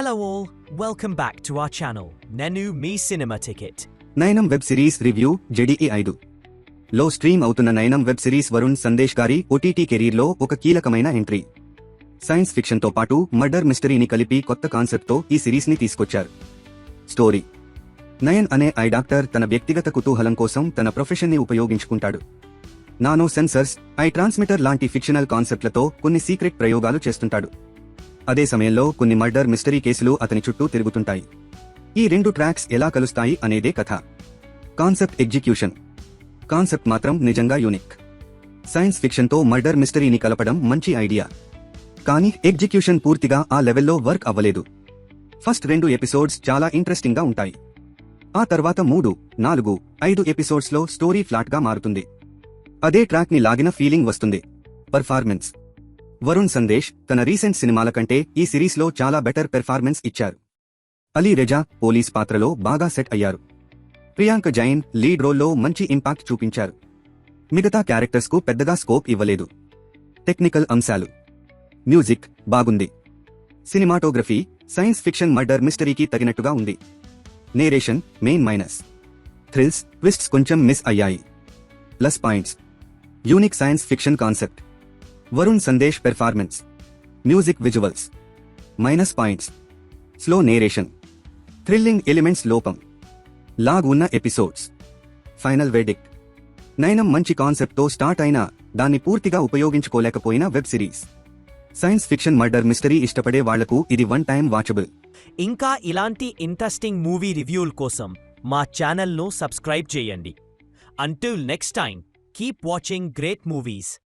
Hello all, welcome back to our channel, Nenu Me Cinema Ticket. Nayanam web series review జెడిఈ 5 లో stream అవుతున్న నయనం web series Varun Sandesh గారి OTT కెరీర్లో ఒక కీలకమైన entry. Science ఫిక్షన్తో పాటు మర్డర్ మిస్టరీని కలిపి కొత్త కాన్సెప్ట్తో ఈ సిరీస్ని తీసుకొచ్చారు. స్టోరీ: నయన్ అనే ఐ డాక్టర్ తన వ్యక్తిగత కుతూహలం కోసం తన ప్రొఫెషన్ని ఉపయోగించుకుంటాడు. నానో సెన్సర్స్, ఐ ట్రాన్స్మిటర్ లాంటి ఫిక్షనల్ కాన్సెప్ట్లతో కొన్ని సీక్రెట్ ప్రయోగాలు చేస్తుంటాడు. అదే సమయంలో కొన్ని మర్డర్ మిస్టరీ కేసులు అతని చుట్టూ తిరుగుతుంటాయి. ఈ రెండు ట్రాక్స్ ఎలా కలుస్తాయి అనేదే కథ. కాన్సెప్ట్ ఎగ్జిక్యూషన్: కాన్సెప్ట్ మాత్రం నిజంగా యూనిక్. సైన్స్ ఫిక్షన్తో మర్డర్ మిస్టరీని కలపడం మంచి ఐడియా, కానీ ఎగ్జిక్యూషన్ పూర్తిగా ఆ లెవెల్లో వర్క్ అవ్వలేదు. ఫస్ట్ 2 ఎపిసోడ్స్ చాలా ఇంట్రెస్టింగ్గా ఉంటాయి. ఆ తర్వాత 3, 4, 5 ఎపిసోడ్స్లో స్టోరీ ఫ్లాట్గా మారుతుంది. అదే ట్రాక్ని లాగిన ఫీలింగ్ వస్తుంది. పర్ఫార్మెన్స్: వరుణ్ సందేశ్ తన రీసెంట్ సినిమాల కంటే ఈ సిరీస్లో చాలా బెటర్ పెర్ఫార్మెన్స్ ఇచ్చారు. అలీ రెజా పోలీస్ పాత్రలో బాగా సెట్ అయ్యారు. ప్రియాంక జైన్ లీడ్ రోల్లో మంచి ఇంపాక్ట్ చూపించారు. మిగతా క్యారెక్టర్స్కు పెద్దగా స్కోప్ ఇవ్వలేదు. టెక్నికల్ అంశాలు: మ్యూజిక్ బాగుంది. సినిమాటోగ్రఫీ సైన్స్ ఫిక్షన్ మర్డర్ మిస్టరీకి తగినట్టుగా ఉంది. Narration main minus. Thrills, twists కొంచెం మిస్ అయ్యాయి. Plus points: unique science fiction concept. Varun Sandesh performance, music, visuals. Minus points: slow narration, thrilling elements లోపం, లాగ్ ఉన్న ఎపిసోడ్స్. ఫైనల్ వెర్డిక్ట్: నయనం మంచి కాన్సెప్ట్తో స్టార్ట్ అయినా దాన్ని పూర్తిగా ఉపయోగించుకోలేకపోయిన web series. Science fiction murder mystery ఇష్టపడే వాళ్లకు ఇది వన్ టైమ్ వాచబుల్. ఇంకా ఇలాంటి ఇంట్రెస్టింగ్ మూవీ రివ్యూల కోసం మా ఛానల్ను సబ్స్క్రైబ్ చేయండి. Until next time, keep watching great movies.